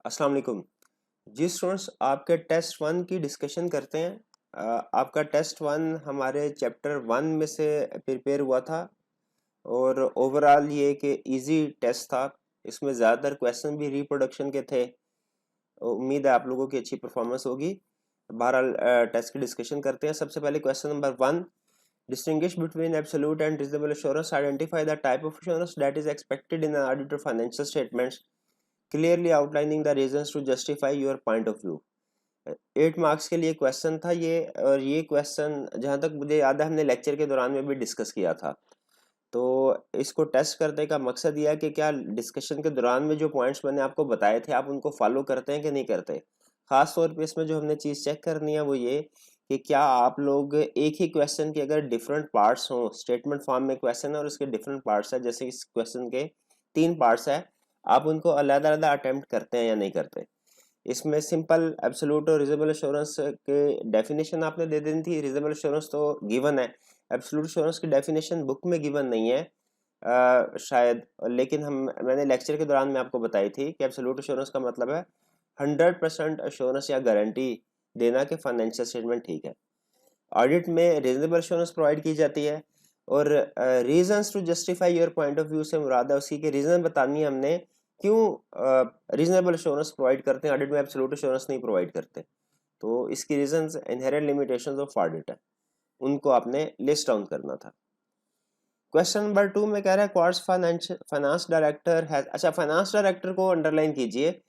अस्सलाम वालेकुम जी स्टूडेंट्स, आपके टेस्ट वन की डिस्कशन करते हैं। आपका टेस्ट वन हमारे चैप्टर वन में से प्रिपेयर हुआ था और ओवरऑल ये कि इजी टेस्ट था। इसमें ज़्यादातर क्वेश्चन भी रिप्रोडक्शन के थे। उम्मीद है आप लोगों की अच्छी परफॉर्मेंस होगी। बहरहाल टेस्ट की डिस्कशन करते हैं। सबसे पहले question number one, distinguish between absolute and reasonable assurance. Identify the type of assurance that is expected in an audit of financial statements, clearly outlining the reasons to justify your point of view. 8 marks के लिए question था ये, और ये question जहाँ तक मुझे याद है हमने लेक्चर के दौरान में भी डिस्कस किया था। तो इसको टेस्ट करने का मकसद यह है कि क्या डिस्कशन के दौरान में जो पॉइंट्स मैंने आपको बताए थे आप उनको फॉलो करते हैं कि नहीं करते। खास तौर पे इसमें जो हमने चीज़ चेक करनी है वो ये कि क्या आप लोग एक ही क्वेश्चन के अगर डिफरेंट पार्ट्स हों, स्टेटमेंट फॉर्म में क्वेश्चन है और उसके डिफरेंट पार्ट्स है, जैसे इस क्वेश्चन के 3 पार्ट्स है, आप उनको अलग अलग अटेम्प्ट करते हैं या नहीं करते। इसमें सिंपल एब्सोल्यूट और रिजनेबल एश्योरेंस के डेफिनेशन आपने दे देनी थी। रिजनेबल एश्योरेंस तो गिवन है, एब्सोल्यूट एश्योरेंस की डेफिनेशन बुक में गिवन नहीं है शायद, लेकिन मैंने लेक्चर के दौरान में आपको बताई थी कि एब्सोल्यूट एश्योरेंस का मतलब है 100% एश्योरेंस या गारंटी देना कि फाइनेंशियल स्टेटमेंट ठीक है। ऑडिट में रीजनेबल एश्योरेंस प्रोवाइड की जाती है और reasons to justify your point of view से मुराद है उसकी के रीजन बतानी है हमने क्यों रीजनेबल एश्योरेंस प्रोवाइड करते हैं, ऑडिट में एब्सोल्यूट एश्योरेंस नहीं प्रोवाइड करते। तो इसकी reasons inherent limitations of audit है, उनको आपने लिस्ट डाउन करना था। क्वेश्चन नंबर 2 में कह रहा है क्वार्ट्स फाइनेंस डायरेक्टर है। अच्छा, फाइनेंस डायरेक्टर को अंडरलाइन कीजिए।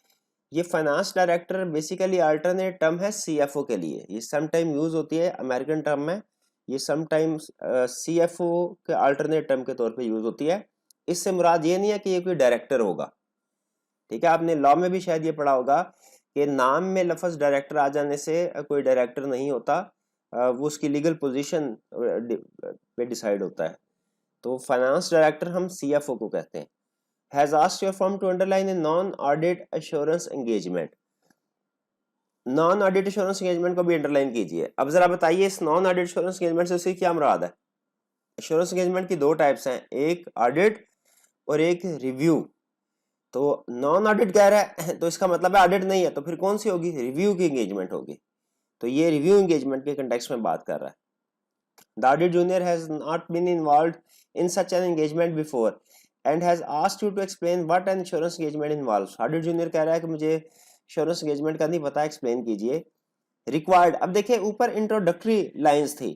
ये finance director basically alternate term है सीएफओ के लिए। ये सम टाइम यूज होती है, अमेरिकन टर्म है ये, सम टाइम्स सीएफओ के अल्टरनेट टर्म के तौर पे यूज होती है। इससे मुराद ये नहीं है कि ये कोई डायरेक्टर होगा, ठीक है। आपने लॉ में भी शायद ये पढ़ा होगा कि नाम में लफ्ज डायरेक्टर आ जाने से कोई डायरेक्टर नहीं होता, वो उसकी लीगल पोजीशन पे डिसाइड होता है। तो फाइनेंस डायरेक्टर हम सीएफओ को कहते हैं। Has asked your firm to underline a non-audit assurance engagement. Non audit assurance engagement को भी अंडरलाइन कीजिए। अब जरा बताइए इस नॉन ऑडिट एश्योरेंस एंगेजमेंट से उसकी क्या मुराद है। एश्योरेंस एंगेजमेंट की 2 टाइप्स हैं, एक ऑडिट और एक रिव्यू। तो नॉन ऑडिट कह रहा है तो इसका मतलब है ऑडिट नहीं है, तो फिर कौन सी होगी, रिव्यू की एंगेजमेंट होगी। तो ये रिव्यू एंगेजमेंट के कंटेक्स्ट में बात कर रहा है। The audit junior has not been involved in such an engagement before and has asked you to explain what an insurance engagement involves. Audit junior कह रहा है कि मुझे insurance engagement का नहीं पता, explain कीजिए। Required, अब देखिए ऊपर introductory lines थी,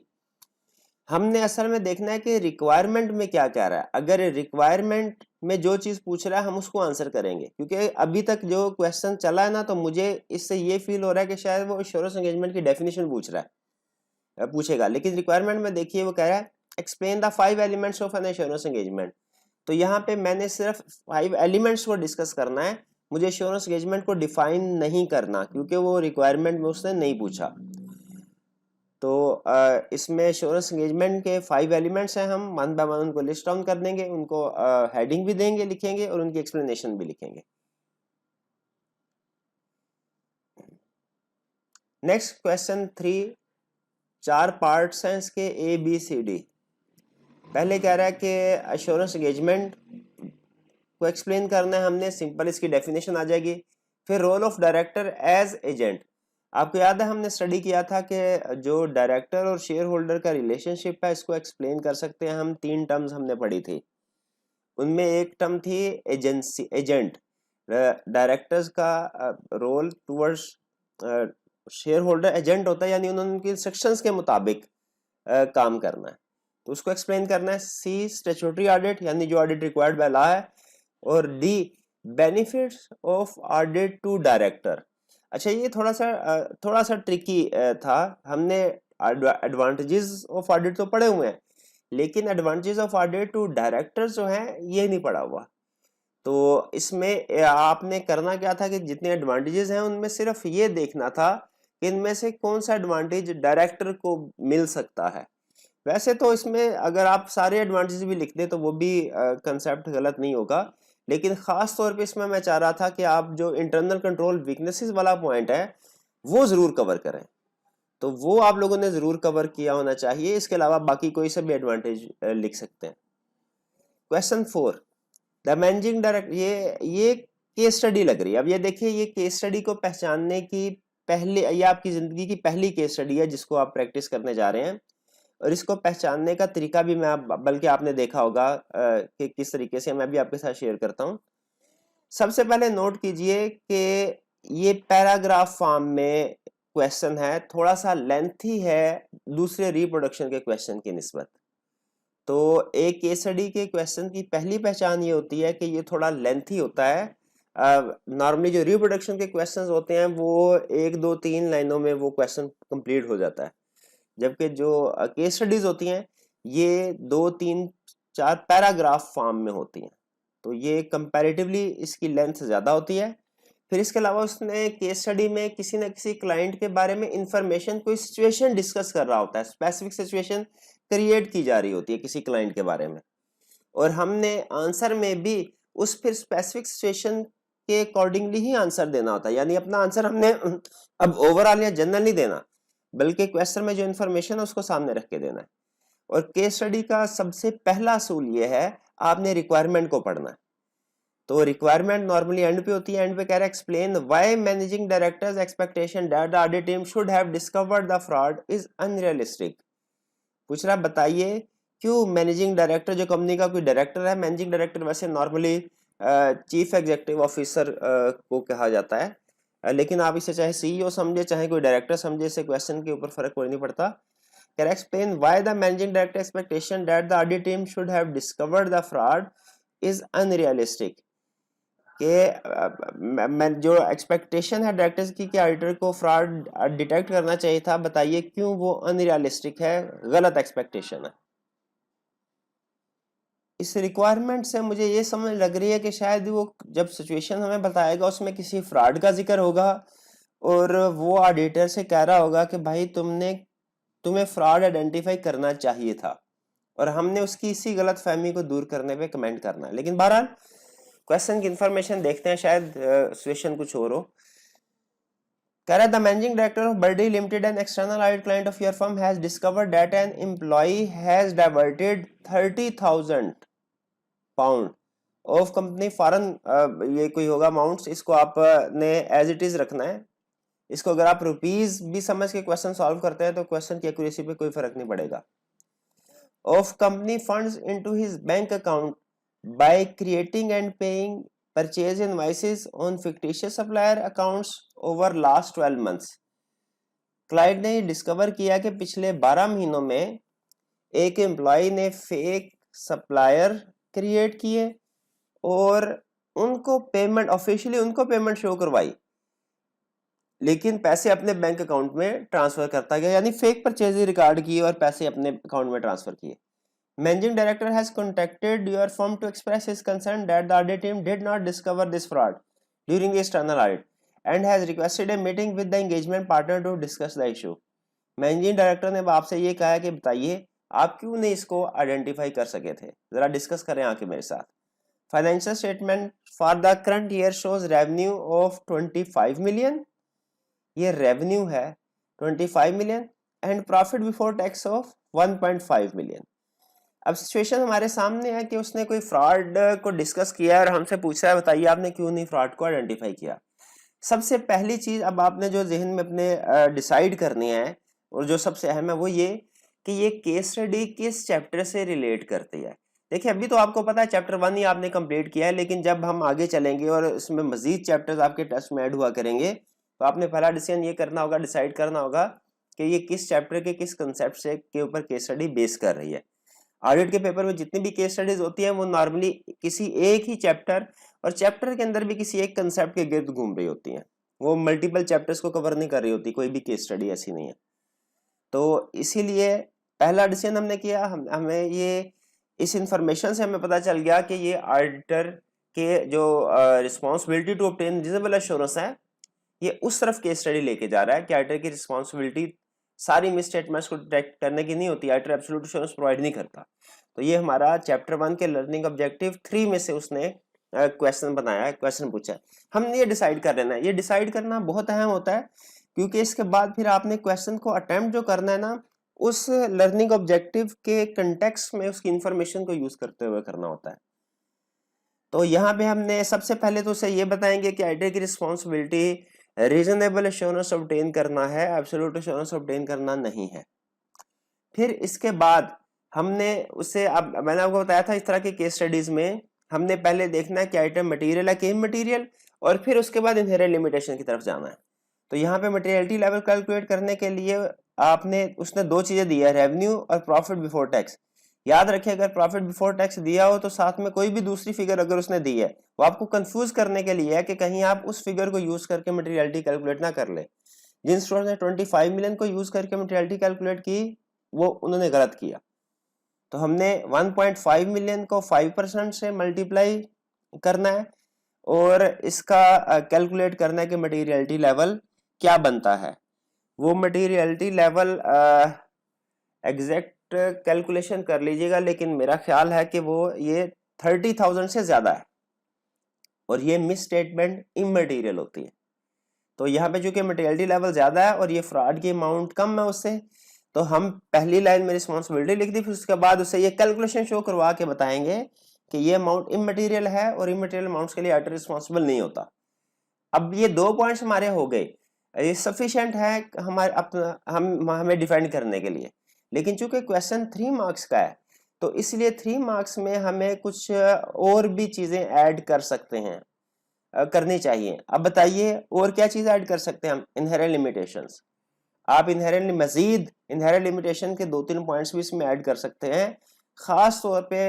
हमने असल में देखना है कि रिक्वायरमेंट में क्या कह रहा है। अगर रिक्वायरमेंट में जो चीज पूछ रहा है हम उसको आंसर करेंगे, क्योंकि अभी तक जो क्वेश्चन चला है ना, तो मुझे इससे ये फील हो रहा है कि शायद वो इंश्योरेंस एंगेजमेंट की डेफिनेशन पूछ रहा है, पूछेगा। लेकिन रिक्वायरमेंट में देखिए वो कह रहा है explain the 5 elements of an insurance engagement. तो यहाँ पे मैंने सिर्फ 5 एलिमेंट्स को डिस्कस करना है, मुझे इंश्योरेंस एंगेजमेंट को डिफाइन नहीं करना, क्योंकि वो रिक्वायरमेंट में उसने नहीं पूछा। तो इसमें इंश्योरेंस एंगेजमेंट के 5 एलिमेंट्स हैं, हम वन बाय वन उनको लिस्ट डाउन कर देंगे, उनको हेडिंग भी देंगे, लिखेंगे, और उनकी एक्सप्लेनेशन भी लिखेंगे। नेक्स्ट क्वेश्चन 3, 4 पार्ट्स हैं इसके, ए बी सी डी। पहले कह रहा है कि एश्योरेंस एंगेजमेंट को एक्सप्लेन करना है हमने, सिंपल इसकी डेफिनेशन आ जाएगी। फिर role of director as agent, आपको याद है हमने स्टडी किया था कि जो डायरेक्टर और शेयर होल्डर का रिलेशनशिप है इसको एक्सप्लेन कर सकते हैं हम। 3 टर्म्स हमने पढ़ी थी, उनमें एक टर्म थी एजेंसी, एजेंट। डायरेक्टर्स का role towards shareholder agent होता है, यानी उन्होंने उनकी इंस्ट्रक्शंस के मुताबिक काम करना है, तो उसको एक्सप्लेन करना है। सी स्टैट्यूटरी ऑडिट, यानी जो ऑडिट रिक्वायर्ड बाय लॉ है। और the benefits of audit to director. अच्छा, ये थोड़ा सा ट्रिकी था। हमने एडवांटेजेस ऑफ ऑडिट तो पढ़े हुए हैं, लेकिन advantages of audit to director जो है ये नहीं पढ़ा हुआ। तो इसमें आपने करना क्या था कि जितने एडवांटेजेस हैं उनमें सिर्फ ये देखना था कि इनमें से कौन सा एडवांटेज डायरेक्टर को मिल सकता है। वैसे तो इसमें अगर आप सारे एडवांटेज भी लिख दें तो वो भी कंसेप्ट गलत नहीं होगा, लेकिन खास तौर पे इसमें मैं चाह रहा था कि आप जो इंटरनल कंट्रोल वीकनेसेस वाला पॉइंट है वो जरूर कवर करें, तो वो आप लोगों ने जरूर कवर किया होना चाहिए। इसके अलावा बाकी कोई से भी एडवांटेज लिख सकते हैं। क्वेश्चन 4, द मैनेजिंग डायरेक्टर, ये केस स्टडी लग रही है। अब ये देखिए, ये केस स्टडी को पहचानने की पहले, ये आपकी जिंदगी की पहली केस स्टडी है जिसको आप प्रैक्टिस करने जा रहे हैं, और इसको पहचानने का तरीका भी मैं बल्कि आपने देखा होगा कि किस तरीके से, मैं भी आपके साथ शेयर करता हूँ। सबसे पहले नोट कीजिए कि ये पैराग्राफ फॉर्म में क्वेश्चन है, थोड़ा सा लेंथी है दूसरे रिप्रोडक्शन के क्वेश्चन की निस्बत। तो एक केस स्टडी के क्वेश्चन की पहली पहचान ये होती है कि ये थोड़ा लेंथी होता है। नॉर्मली जो रिप्रोडक्शन के क्वेश्चंस होते हैं वो 1 2 3 लाइनों में वो क्वेश्चन कंप्लीट हो जाता है, जबकि जो केस स्टडीज होती हैं ये 2 3 4 पैराग्राफ फॉर्म में होती हैं, तो ये कंपैरेटिवली इसकी लेंथ ज़्यादा होती है। फिर इसके अलावा उसने केस स्टडी में किसी न किसी क्लाइंट के बारे में इंफॉर्मेशन, कोई सिचुएशन डिस्कस कर रहा होता है, स्पेसिफिक सिचुएशन क्रिएट की जा रही होती है किसी क्लाइंट के बारे में, और हमने आंसर में भी उस फिर स्पेसिफिक सिचुएशन के अकॉर्डिंगली ही आंसर देना होता है। यानी अपना आंसर हमने अब ओवरऑल या जनरल नहीं देना, बल्कि क्वेश्चन में जो इन्फॉर्मेशन है उसको सामने रख के देना है। और केस स्टडी का सबसे पहला असूल ये है, आपने रिक्वायरमेंट को पढ़ना है। तो रिक्वायरमेंट नॉर्मली एंड पे होती है, एंड पे कह रहा है explain why managing directors expectation that the audit team should have discovered the fraud is unrealistic. पूछ रहा बताइए क्यों मैनेजिंग डायरेक्टर, जो कंपनी का कोई डायरेक्टर है, मैनेजिंग डायरेक्टर वैसे नॉर्मली चीफ एग्जीक्यूटिव ऑफिसर को कहा जाता है, लेकिन आप इसे चाहे सीईओ समझे चाहे कोई डायरेक्टर समझे, इसे क्वेश्चन के ऊपर फर्क कोई नहीं पड़ता। Can explain why the managing director expectation that the audit team should have discovered the fraud is unrealistic. के जो एक्सपेक्टेशन है डायरेक्टर्स की कि ऑडिटर को फ्रॉड डिटेक्ट करना चाहिए था, बताइए क्यों वो अनरियलिस्टिक है, गलत एक्सपेक्टेशन है। इस रिक्वायरमेंट से मुझे ये समझ लग रही है कि शायद वो जब सिचुएशन हमें बताएगा उसमें किसी फ्रॉड का जिक्र होगा, और वो ऑडिटर से कह रहा होगा कि भाई तुम्हें फ्रॉड आइडेंटिफाई करना चाहिए था, और हमने उसकी इसी गलत फहमी को दूर करने पे कमेंट करना है। लेकिन बहरहाल क्वेश्चन की इंफॉर्मेशन देखते हैं, शायद सिचुएशन कुछ और हो। कह रहा है the managing director of Birdie limited an external audit client of your firm has discovered that an employee has diverted 30,000 pound of company foreign, ये कोई होगा अमाउंट्स, इसको आपने एज इट इज रखना है। इसको अगर आप रुपीज भी समझ के क्वेश्चन सॉल्व करते हैं तो क्वेश्चन की एक्यूरेसी पे कोई फर्क नहीं पड़ेगा। Of company funds into his bank account by creating and paying purchase invoices on fictitious supplier accounts over last 12 months. Client ने डिस्कवर किया कि पिछले 12 महीनों में एक एम्प्लॉय ने फेक सप्लायर क्रिएट किए और उनको पेमेंट, ऑफिशियली उनको पेमेंट शो करवाई, लेकिन पैसे अपने बैंक अकाउंट में ट्रांसफर करता गया, यानी फेक परचेज रिकॉर्ड किए और पैसे अपने अकाउंट में ट्रांसफर किए। Managing director has contacted your firm to express his concern that the audit team did not discover this fraud during external audit and has requested a meeting with the engagement partner to discuss the issue. Managing director ने आपसे ये कहा कि बताइए आप क्यों नहीं इसको आइडेंटिफाई कर सके थे, जरा डिस्कस करें आके मेरे साथ। Financial statement for the current year shows revenue of 25 million, ये रेवेन्यू है 25 million, and profit before tax of 1.5 million. अब सिचुएशन हमारे सामने है कि उसने कोई फ्रॉड को डिस्कस किया और हमसे पूछा है बताइए आपने क्यों नहीं फ्रॉड को आइडेंटिफाई किया। सबसे पहली चीज अब आपने जो जहन में अपने डिसाइड करनी है और जो सबसे अहम है वो ये कि ये केस स्टडी किस चैप्टर से रिलेट करती है। देखिए अभी तो आपको पता है चैप्टर 1 ही आपने कंप्लीट किया है, लेकिन जब हम आगे चलेंगे और इसमें मजीद चैप्टर्स आपके टेस्ट में ऐड हुआ करेंगे तो आपने पहला डिसीजन ये करना होगा, डिसाइड करना होगा कि ये किस चैप्टर के किस कंसेप्ट से के ऊपर केस स्टडी बेस कर रही है। ऑडिट के पेपर में जितनी भी केस स्टडीज होती हैं वो नॉर्मली किसी एक ही चैप्टर और चैप्टर के अंदर भी किसी एक कंसेप्ट के गिर्द घूम रही होती हैं, वो मल्टीपल चैप्टर्स को कवर नहीं कर रही होती, कोई भी केस स्टडी ऐसी नहीं है। तो इसीलिए पहला डिसीजन हमने किया, हमें ये इस इंफॉर्मेशन से हमें पता चल गया कि ये ऑडिटर के जो responsibility to obtain reasonable assurance है ये उस तरफ केस स्टडी लेके जा रहा है कि ऑडिटर की रिस्पॉन्सिबिलिटी सारी मिस स्टेटमेंट्स को डिटेक्ट करने की नहीं होती, ऑडिटर एब्सोल्यूट एश्योरेंस प्रोवाइड नहीं करता। तो ये हमारा चैप्टर 1 के लर्निंग ऑब्जेक्टिव 3 में से उसने क्वेश्चन बनाया है, क्वेश्चन पूछा है। हमने ये डिसाइड कर लेना है, ये डिसाइड करना बहुत अहम होता है क्योंकि इसके बाद फिर आपने क्वेश्चन को अटेम्प्ट जो करना है ना उस लर्निंग ऑब्जेक्टिव के कंटेक्स्ट में उसकी इंफॉर्मेशन को यूज करते हुए करना होता है। तो यहाँ पे हमने सबसे पहले तो उसे ये बताएंगे कि आइडिया की रिस्पॉन्सिबिलिटी रीजनेबल एश्योरेंस ऑब्टेन करना है, एब्सोल्यूट एश्योरेंस ऑब्टेन करना नहीं है। फिर इसके बाद हमने उसे, अब मैंने आपको बताया था इस तरह के केस स्टडीज में हमने पहले देखना है कि आइटम मटेरियल है कि इमटेरियल, और फिर उसके बाद इनहेरेंट लिमिटेशन की तरफ जाना है। तो यहाँ पे मटेरियलिटी लेवल कैलकुलेट करने के लिए आपने उसने दो चीजें दी है, रेवेन्यू और प्रॉफिट बिफोर टैक्स। याद रखिए अगर प्रॉफिट बिफोर टैक्स दिया हो तो साथ में कोई भी दूसरी फिगर अगर उसने दी है वो आपको कंफ्यूज करने के लिए है कि कहीं आप उस फिगर को यूज करके मटेरियलिटी कैलकुलेट ना कर ले। जिन स्टूडेंट्स ने 25 मिलियन को यूज करके मटेरियलिटी कैलकुलेट की वो उन्होंने गलत किया। तो हमने 1.5 मिलियन को 5% से मल्टीप्लाई करना है और इसका कैलकुलेट करना है कि मटेरियलिटी लेवल क्या बनता है। वो मटेरियलिटी लेवल एग्जैक्ट कैलकुलेशन कर लीजिएगा, लेकिन मेरा ख्याल है कि वो ये 30,000 से ज्यादा है और ये मिस स्टेटमेंट इमटेरियल होती है। तो यहाँ पे चूंकि मटेरियलिटी लेवल ज्यादा है और ये फ्रॉड की अमाउंट कम है उससे, तो हम पहली लाइन में रिस्पॉन्सिबिलिटी लिख दी, फिर उसके बाद उसे ये कैलकुलेशन शो करवा के बताएंगे कि ये अमाउंट इमटेरियल है और इमटेरियल अमाउंट्स के लिए ऑडिटर रिस्पॉन्सिबल नहीं होता। अब ये दो पॉइंट्स हमारे हो गए, ये सफिशिएंट है हमारे अपना हमें डिफाइन करने के लिए। लेकिन चूंकि क्वेश्चन 3 मार्क्स का है तो इसलिए 3 मार्क्स में हमें कुछ और भी चीजें ऐड कर सकते हैं, करनी चाहिए। अब बताइए और क्या चीज ऐड कर सकते हैं हम? Inherent limitations. आप इनहेरेंट मजीद इनहेरेंट लिमिटेशन के 2-3 पॉइंट्स भी इसमें ऐड कर सकते हैं, खास तौर पे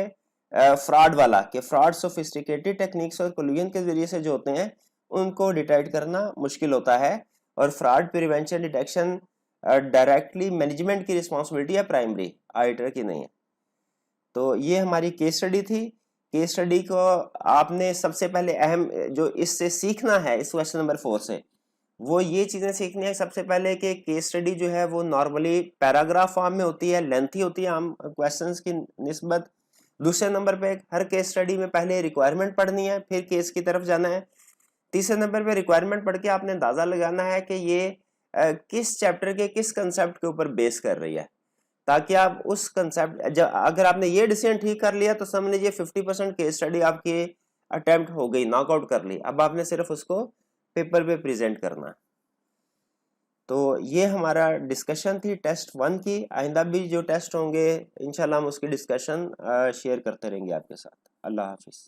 फ्रॉड वाला, कि फ्रॉड सोफिस्टिकेटेड टेक्निक्स और कोलिजन के जरिए से जो होते हैं उनको डिटेक्ट करना मुश्किल होता है, और fraud prevention detection directly management की रिस्पॉन्सिबिलिटी है, प्राइमरी ऑडिटर की नहीं है। तो ये हमारी केस स्टडी थी। केस स्टडी को आपने सबसे पहले अहम जो इससे सीखना है इस क्वेश्चन नंबर 4 से, वो ये चीजें सीखनी है सबसे पहले कि केस स्टडी जो है वो नॉर्मली पैराग्राफ फॉर्म में होती है, लेंथी होती है आम क्वेश्चंस की निस्बत। दूसरे नंबर पे हर केस स्टडी में पहले रिक्वायरमेंट पढ़नी है, फिर केस की तरफ जाना है। तीसरे नंबर पे रिक्वायरमेंट पढ़ के आपने अंदाजा लगाना है कि ये किस चैप्टर के किस कंसेप्ट के ऊपर बेस कर रही है, ताकि आप उस कंसेप्ट, अगर आपने ये डिसीजन ठीक कर लिया तो समझ लीजिए 50% केस स्टडी आपकी अटेम्प्ट हो गई, नॉकआउट कर ली। अब आपने सिर्फ उसको पेपर पे प्रेजेंट करना। तो ये हमारा डिस्कशन थी टेस्ट 1 की। आइंदा भी जो टेस्ट होंगे इंशाल्लाह हम उसकी डिस्कशन शेयर करते रहेंगे आपके साथ। अल्लाह हाफिज।